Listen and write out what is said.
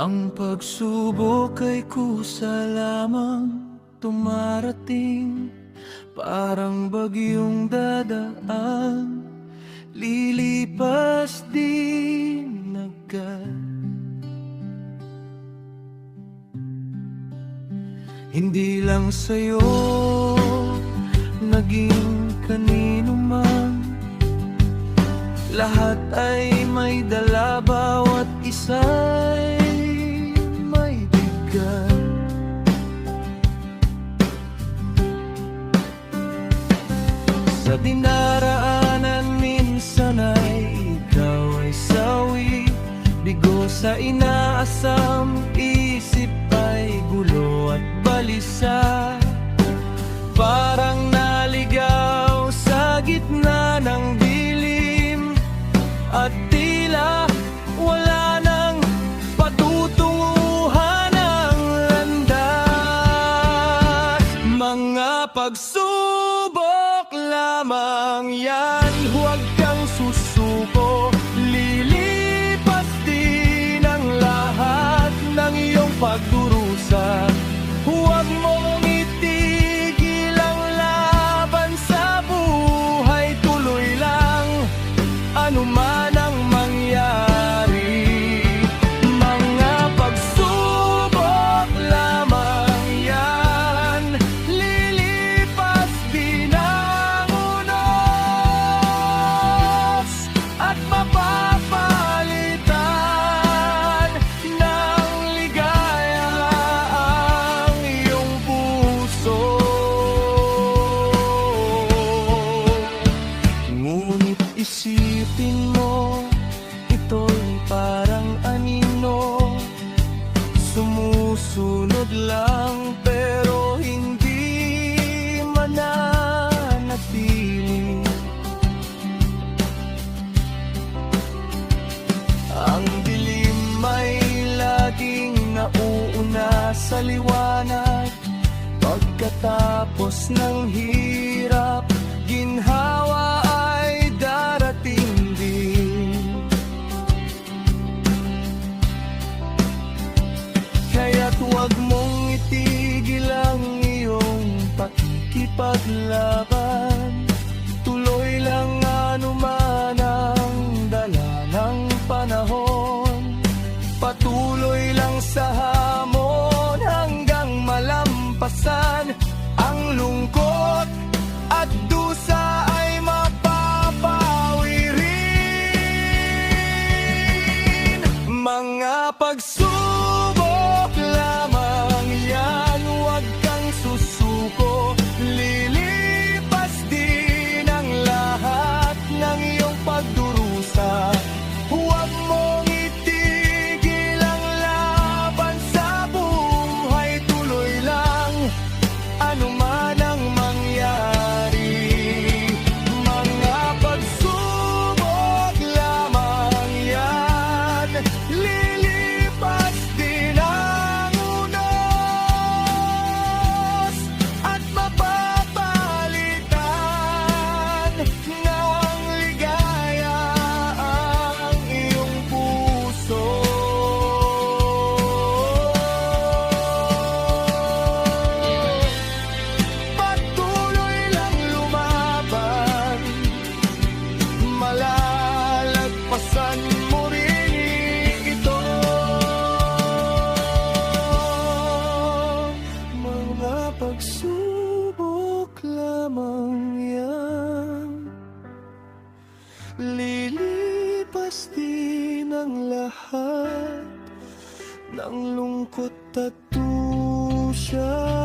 Ang pagsubok ay kusa lamang tumarating, parang bagyong dadaan, lilipas din agad. Hindi lang sa'yo, naging kanino man, lahat ay may dala, bawat isa'y may bigat. Sa dinaraanan minsan ay ikaw ay sawi, bigo sa inaasam, isip ay gulo at balisa. Parang naligaw sa gitna ng dilim, at tila wala nang patutunguhan ang landas. Mga pagsubok lamang yan, huwag kang susuko, lilipas din ang lahat ng iyong pagdurusa. Huwag mong itigil ang laban sa buhay, tuloy lang anuman ang mangyari. Mga pagsubok lamang yan, lilipas din ang unos, at mapapalitan ng ligaya ang iyong puso. Ngunit isipin mo, ito'y parang anino, sumusunod lang pero hindi mananatili. Ang dilim ay laging nauuna sa liwanag, pagkatapos ng hirap, ginhawa ay darating din. Kaya't huwag mong itigil ang iyong pakikipaglaban, tuloy lang anuman ang dala ng panahon. Patuloy lang sa hamon hanggang malampasan ang lungkot, at dusa ay mapapawi rin. Mga pagsubok lamang yan, huwag kang susuko, lilipas din ang lahat ng iyong pagdurusa. Huwag mong itigil ang laban sa buhay, tuloy lang anuman ang mangyari. Mga pagsubok lamang yan, lilipas din ang unos, at mapapalitan ng ligaya ang iyong puso. Patuloy lang lumaban, malalagpasan mo rin ito. Mga pagsubok lamang yan, lilipas din ang lahat ng lungkot at tusya.